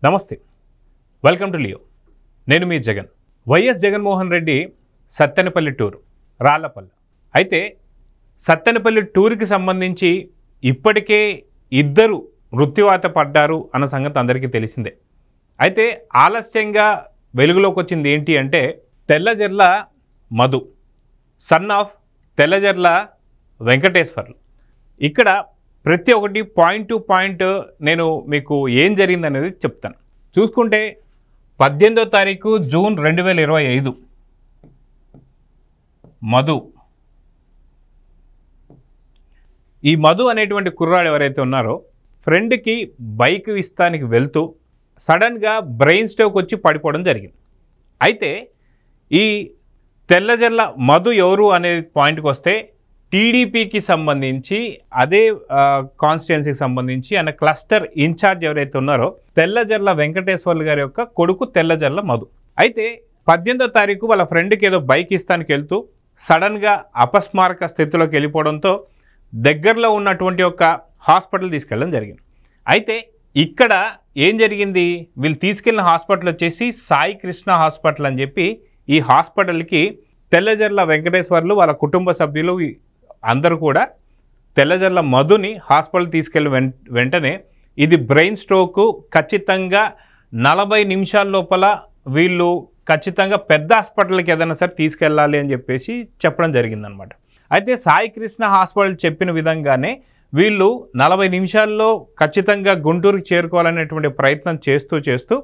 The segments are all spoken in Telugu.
నమస్తే, వెల్కమ్ టు లియో. నేను మీ జగన్. YS Jaganmohan Reddy Sattenapalli tour, Rallapalli. అయితే సత్తెనపల్లి టూర్కి సంబంధించి ఇప్పటికే ఇద్దరు మృత్యువాత పడ్డారు అన్న సంగతి అందరికీ తెలిసిందే. అయితే ఆలస్యంగా వెలుగులోకి వచ్చింది ఏంటి అంటే తెల్లజర్ల మధు, సన్ ఆఫ్ తెల్లజర్ల వెంకటేశ్వర్లు. ఇక్కడ ప్రతి ఒక్కటి పాయింట్ టు పాయింట్ నేను మీకు ఏం జరిగిందనేది చెప్తాను. చూసుకుంటే 18వ తారీఖు జూన్ 2025 మధు. ఈ మధు అనేటువంటి కుర్రాడు ఎవరైతే ఉన్నారో ఫ్రెండ్కి బైక్ ఇస్తానికి వెళ్తూ సడన్గా బ్రెయిన్ స్ట్రోక్ వచ్చి పడిపోవడం జరిగింది. అయితే ఈ తెల్లజర్ల మధు ఎవరు అనే పాయింట్కి వస్తే టీడీపీకి సంబంధించి అదే కాన్స్టిట్యున్సీకి సంబంధించి ఆయన క్లస్టర్ ఇన్ఛార్జ్ ఎవరైతే ఉన్నారో తెల్లజర్ల వెంకటేశ్వర్లు గారి యొక్క కొడుకు తెల్లజర్ల మధు. అయితే 18వ తారీఖు వాళ్ళ ఫ్రెండ్కి ఏదో బైక్ ఇస్తానికి వెళ్తూ సడన్గా అపస్మారక స్థితిలోకి వెళ్ళిపోవడంతో దగ్గరలో ఉన్నటువంటి ఒక హాస్పిటల్ తీసుకెళ్ళడం జరిగింది. అయితే ఇక్కడ ఏం జరిగింది, వీళ్ళు తీసుకెళ్ళిన హాస్పిటల్ వచ్చేసి సాయి కృష్ణ హాస్పిటల్ అని చెప్పి, ఈ హాస్పిటల్కి తెల్లజర్ల వెంకటేశ్వర్లు వాళ్ళ కుటుంబ సభ్యులు అందరూ కూడా తెల్లజర్ల మధుని హాస్పిటల్ తీసుకెళ్ళి వెంటనే ఇది బ్రెయిన్ స్ట్రోకు, ఖచ్చితంగా 40 నిమిషాల లోపల వీళ్ళు ఖచ్చితంగా పెద్ద హాస్పిటల్కి ఏదైనా సరే తీసుకెళ్ళాలి అని చెప్పేసి చెప్పడం జరిగిందనమాట. అయితే సాయి కృష్ణ హాస్పిటల్ చెప్పిన విధంగానే వీళ్ళు 40 నిమిషాల్లో ఖచ్చితంగా గుంటూరుకి చేరుకోవాలనేటువంటి ప్రయత్నం చేస్తూ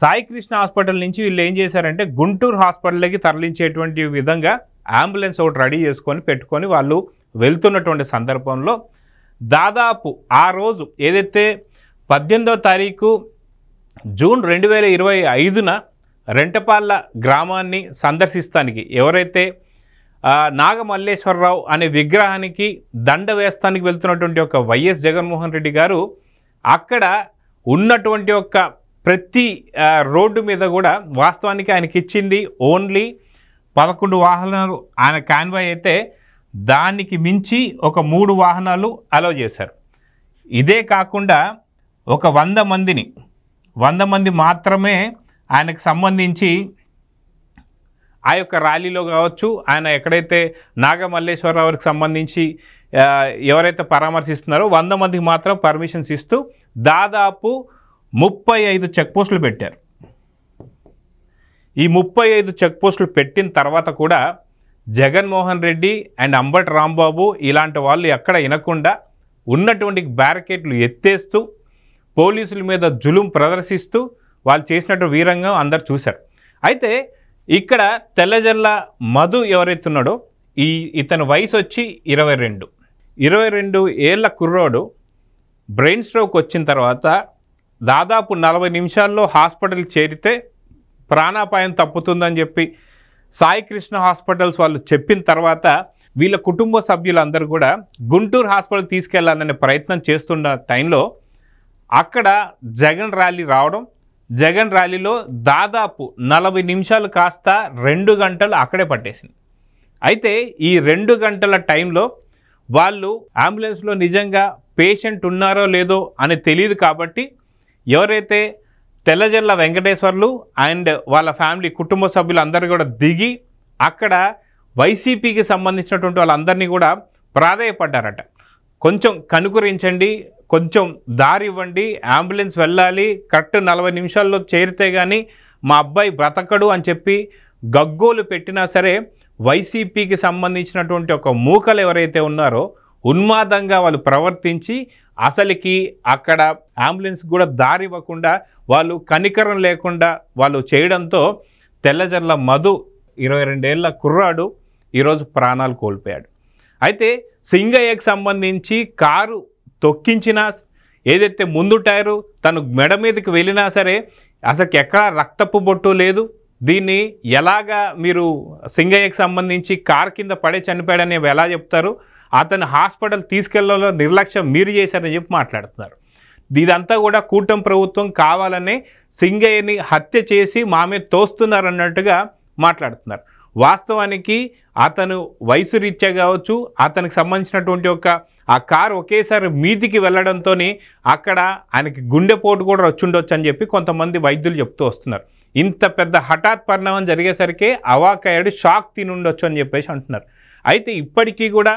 సాయి కృష్ణ హాస్పిటల్ నుంచి వీళ్ళు ఏం చేశారంటే గుంటూరు హాస్పిటల్కి తరలించేటువంటి విధంగా అంబులెన్స్ ఒకటి రెడీ చేసుకొని పెట్టుకొని వాళ్ళు వెళ్తున్నటువంటి సందర్భంలో దాదాపు ఆ రోజు ఏదైతే 18వ తారీఖు జూన్ 2025న రెంటపాళ్ళ గ్రామాన్ని సందర్శిస్తానికి ఎవరైతే నాగమల్లేశ్వరరావు అనే విగ్రహానికి దండ వేస్తానికి వెళ్తున్నటువంటి ఒక వైఎస్ జగన్మోహన్ రెడ్డి గారు అక్కడ ఉన్నటువంటి ఒక ప్రతి రోడ్డు మీద కూడా వాస్తవానికి ఆయనకి ఇచ్చింది ఓన్లీ 11 వాహనాలు ఆయన కాన్వాయ్ అయితే దానికి మించి ఒక 3 వాహనాలు అలౌ చేశారు. ఇదే కాకుండా ఒక 100 మంది మాత్రమే ఆయనకు సంబంధించి ఆ యొక్క ర్యాలీలో కావచ్చు, ఆయన ఎక్కడైతే నాగమల్లేశ్వరరావుకి సంబంధించి ఎవరైతే పరామర్శిస్తున్నారో 100 మందికి మాత్రం పర్మిషన్స్ ఇస్తూ దాదాపు 35 చెక్ పోస్టులు పెట్టారు. ఈ 35 చెక్ పోస్టులు పెట్టిన తర్వాత కూడా జగన్మోహన్ రెడ్డి అండ్ అంబటి రాంబాబు ఇలాంటి వాళ్ళు ఎక్కడ వినకుండా ఉన్నటువంటి బ్యారికేడ్లు ఎత్తేస్తూ పోలీసుల మీద జులుం ప్రదర్శిస్తూ వాళ్ళు చేసినట్టు వీరంగా అందరు చూశారు. అయితే ఇక్కడ తెల్లజర్ల మధు ఎవరైతే ఉన్నాడో ఇతని వయసు వచ్చి 22 ఏళ్ల కుర్రోడు బ్రెయిన్ స్ట్రోక్ వచ్చిన తర్వాత దాదాపు 40 నిమిషాల్లో హాస్పిటల్ చేరితే ప్రాణాపాయం తప్పుతుందని చెప్పి సాయి కృష్ణ హాస్పిటల్స్ వాళ్ళు చెప్పిన తర్వాత వీళ్ళ కుటుంబ సభ్యులందరూ కూడా గుంటూరు హాస్పిటల్ తీసుకెళ్లాలనే ప్రయత్నం చేస్తున్న టైంలో అక్కడ జగన్ ర్యాలీ రావడం, జగన్ ర్యాలీలో దాదాపు 40 నిమిషాలు కాస్త 2 గంటలు అక్కడే పట్టేసింది. అయితే ఈ 2 గంటల టైంలో వాళ్ళు అంబులెన్స్లో నిజంగా పేషెంట్ ఉన్నారో లేదో అని తెలియదు కాబట్టి ఎవరైతే తెల్లజర్ల వెంకటేశ్వర్లు అండ్ వాళ్ళ ఫ్యామిలీ కుటుంబ సభ్యులు అందరూ కూడా దిగి అక్కడ వైసీపీకి సంబంధించినటువంటి వాళ్ళందరినీ కూడా ప్రాధేయపడ్డారట. కొంచెం కనుకరించండి, కొంచెం దారి ఇవ్వండి, అంబులెన్స్ వెళ్ళాలి, కరెక్ట్ 40 నిమిషాల్లో చేరితే కానీ మా అబ్బాయి బ్రతకడు అని చెప్పి గగ్గోలు పెట్టినా సరే వైసీపీకి సంబంధించినటువంటి ఒక మూకలు ఎవరైతే ఉన్నారో ఉన్మాదంగా వాళ్ళు ప్రవర్తించి అసలుకి అక్కడ అంబులెన్స్ కూడా దారి ఇవ్వకుండా వాళ్ళు కనికరం లేకుండా వాళ్ళు చేయడంతో తెల్లజర్ల మధు 22 ఏళ్ల కుర్రాడు ఈరోజు ప్రాణాలు కోల్పోయాడు. అయితే సింగయ్యకి సంబంధించి కారు తొక్కించిన ఏదైతే ముందు టైరు తను మెడ మీదకి వెళ్ళినా సరే అసలు ఎక్కడా రక్తపు బొట్టు లేదు. దీన్ని ఎలాగా మీరు సింగయ్యకి సంబంధించి కారు కింద పడే చనిపోయాడని ఎలా చెప్తారు, అతను హాస్పిటల్ తీసుకెళ్లలో నిర్లక్ష్యం మీరు చేశారని చెప్పి మాట్లాడుతున్నారు. ఇదంతా కూడా కూటమి ప్రభుత్వం కావాలనే సింగయ్యని హత్య చేసి మా మీద తోస్తున్నారన్నట్టుగా మాట్లాడుతున్నారు. వాస్తవానికి అతను వయసు రీత్యా కావచ్చు, అతనికి సంబంధించినటువంటి ఆ కారు ఒకేసారి మీదికి వెళ్ళడంతో అక్కడ ఆయనకి గుండెపోటు కూడా వచ్చుండొచ్చు అని చెప్పి కొంతమంది వైద్యులు చెప్తూ వస్తున్నారు. ఇంత పెద్ద హఠాత్ పరిణామం జరిగేసరికి అవాక్కయ్యాడు, షాక్ తిని ఉండొచ్చు అని చెప్పేసి అంటున్నారు. అయితే ఇప్పటికీ కూడా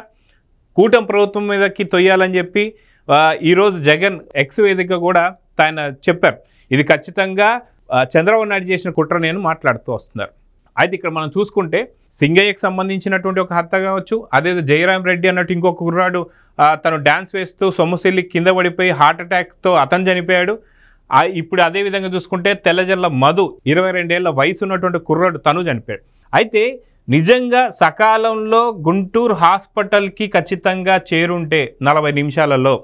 కూటమి ప్రభుత్వం మీదకి తొయ్యాలని చెప్పి ఈరోజు జగన్ ఎక్స్ వేదిక కూడా ఆయన చెప్పారు. ఇది ఖచ్చితంగా చంద్రబాబు నాయుడు చేసిన కుట్ర నేను మాట్లాడుతూ వస్తున్నారు. అయితే ఇక్కడ మనం చూసుకుంటే సింగయ్యకి సంబంధించినటువంటి ఒక హత్య కావచ్చు, అదేదో జయరాం రెడ్డి అన్నట్టు ఇంకొక కుర్రాడు తను డ్యాన్స్ వేస్తూ సొమ్ముసిల్లి కింద పడిపోయి హార్ట్ అటాక్తో అతను చనిపోయాడు. ఇప్పుడు అదేవిధంగా చూసుకుంటే తెల్లజల్ల మధు 22 ఏళ్ల వయసు ఉన్నటువంటి కుర్రాడు తను చనిపోయాడు. అయితే నిజంగా సకాలంలో గుంటూరు హాస్పిటల్కి ఖచ్చితంగా చేరుంటే 40 నిమిషాలలో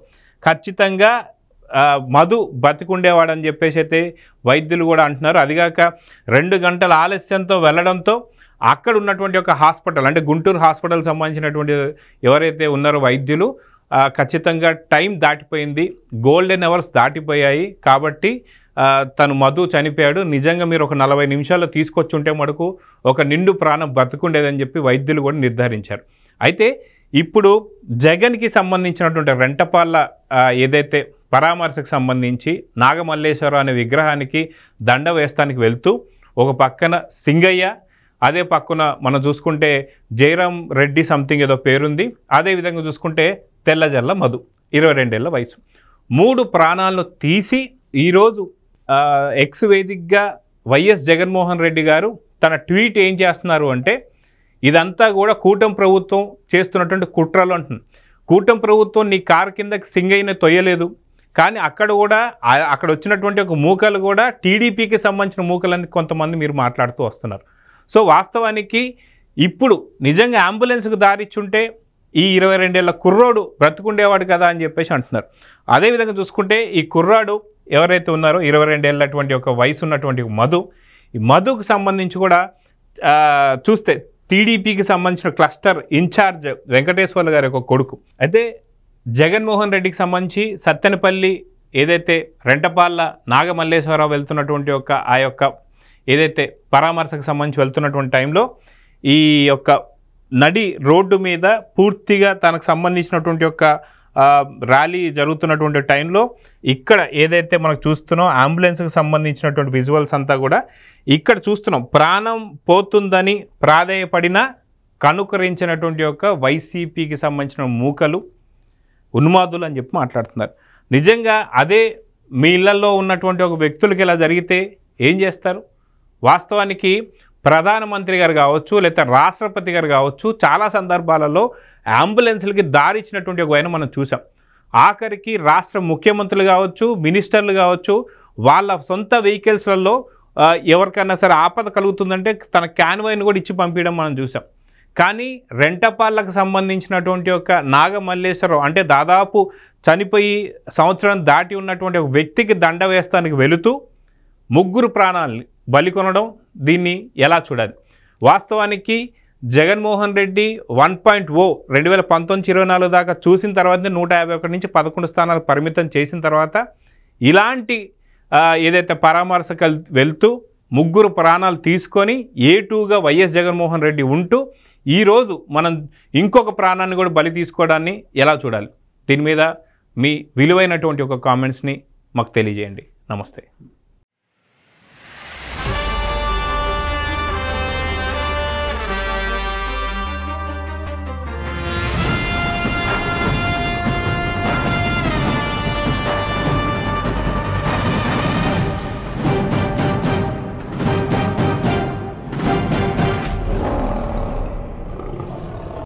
ఖచ్చితంగా మధు బతికుండేవాడని చెప్పేసి అయితే వైద్యులు కూడా అంటున్నారు. అదిగాక 2 గంటల ఆలస్యంతో వెళ్ళడంతో అక్కడ ఉన్నటువంటి ఒక హాస్పిటల్ అంటే గుంటూరు హాస్పిటల్ సంబంధించినటువంటి ఎవరైతే ఉన్నారో వైద్యులు ఖచ్చితంగా టైం దాటిపోయింది, గోల్డెన్ అవర్స్ దాటిపోయాయి కాబట్టి తను మధు చనిపోయాడు, నిజంగా మీరు ఒక 40 నిమిషాల్లో తీసుకొచ్చుంటే మటుకు ఒక నిండు ప్రాణం బతుకుండేదని చెప్పి వైద్యులు కూడా నిర్ధారించారు. అయితే ఇప్పుడు జగన్కి సంబంధించినటువంటి రెంటపాళ్ళ ఏదైతే పరామర్శకు సంబంధించి నాగమల్లేశ్వరరావు అనే విగ్రహానికి దండ వేస్తానికి వెళ్తూ ఒక పక్కన సింగయ్య, అదే పక్కన మనం చూసుకుంటే జయరాం రెడ్డి సంథింగ్ ఏదో పేరుంది, అదేవిధంగా చూసుకుంటే తెల్లజల్ల మధు 22 ఏళ్ల వయసు, 3 ప్రాణాలను తీసి ఈరోజు ఎక్స్ వేదికగా వైఎస్ జగన్మోహన్ రెడ్డి గారు తన ట్వీట్ ఏం చేస్తున్నారు అంటే ఇదంతా కూడా కూటమి ప్రభుత్వం చేస్తున్నటువంటి కుట్రలు అంటున్నారు. కూటమి ప్రభుత్వం నీ కారు కిందకి సింగయ్యని తొయ్యలేదు, కానీ అక్కడ కూడా అక్కడ వచ్చినటువంటి ఒక మూకలు కూడా టీడీపీకి సంబంధించిన మూకలని కొంతమంది మీరు మాట్లాడుతూ వస్తున్నారు. సో వాస్తవానికి ఇప్పుడు నిజంగా అంబులెన్స్కి దారిచ్చుంటే ఈ 22 ఏళ్ల కుర్రోడు బ్రతుకుండేవాడు కదా అని చెప్పేసి అంటున్నారు. అదేవిధంగా చూసుకుంటే ఈ కుర్రాడు ఎవరైతే ఉన్నారో 22 ఏళ్ళటువంటి ఒక వయసు ఉన్నటువంటి మధు, ఈ మధుకు సంబంధించి కూడా చూస్తే టీడీపీకి సంబంధించిన క్లస్టర్ ఇన్ఛార్జ్ వెంకటేశ్వర్లు గారి ఒక కొడుకు. అయితే జగన్మోహన్ రెడ్డికి సంబంధించి సత్తెనపల్లి ఏదైతే రెంటపాళ్ళ నాగమల్లేశ్వరరావు వెళ్తున్నటువంటి ఆ యొక్క ఏదైతే పరామర్శకు సంబంధించి వెళ్తున్నటువంటి టైంలో ఈ యొక్క నడి రోడ్డు మీద పూర్తిగా తనకు సంబంధించినటువంటి యొక్క ర్యాలీ జరుగుతున్నటువంటి టైంలో ఇక్కడ ఏదైతే మనకు చూస్తున్నాం అంబులెన్స్కి సంబంధించినటువంటి విజువల్స్ అంతా కూడా ఇక్కడ చూస్తున్నాం. ప్రాణం పోతుందని ప్రాధేయపడిన కనుకరించినటువంటి యొక్క వైసీపీకి సంబంధించిన మూకలు ఉన్మాదులు అని చెప్పి మాట్లాడుతున్నారు. నిజంగా అదే మీ ఇళ్లలో ఉన్నటువంటి ఒక వ్యక్తులకి ఇలా జరిగితే ఏం చేస్తారు? వాస్తవానికి ప్రధానమంత్రి గారు కావచ్చు, లేదా రాష్ట్రపతి గారు కావచ్చు, చాలా సందర్భాలలో అంబులెన్స్లకి దారి ఇచ్చినటువంటి ఒక ఆయన మనం చూసాం. ఆఖరికి రాష్ట్ర ముఖ్యమంత్రులు కావచ్చు, మినిస్టర్లు కావచ్చు, వాళ్ళ సొంత వెహికల్స్లలో ఎవరికైనా సరే ఆపద కలుగుతుందంటే తన క్యాన్వాయ్ని కూడా ఇచ్చి పంపించడం మనం చూసాం. కానీ రెంటపాళ్ళకు సంబంధించినటువంటి ఒక నాగమల్లేశ్వరరావు అంటే దాదాపు చనిపోయి సంవత్సరం దాటి ఉన్నటువంటి ఒక వ్యక్తికి దండ వేస్తానికి వెళుతూ 3 ప్రాణాలని బలి కొనడం, దీన్ని ఎలా చూడాలి? వాస్తవానికి జగన్మోహన్ రెడ్డి 1.0 2019-24 దాకా చూసిన తర్వాత 151 నుంచి 11 స్థానాలు పరిమితం చేసిన తర్వాత ఇలాంటి ఏదైతే పరామర్శకు వెళ్తూ 3 ప్రాణాలు తీసుకొని A2గా వైఎస్ జగన్మోహన్ రెడ్డి ఉంటూ ఈరోజు మనం ఇంకొక ప్రాణాన్ని కూడా బలి తీసుకోవడాన్ని ఎలా చూడాలి? దీని మీద మీ విలువైనటువంటి ఒక కామెంట్స్ని మాకు తెలియజేయండి. నమస్తే.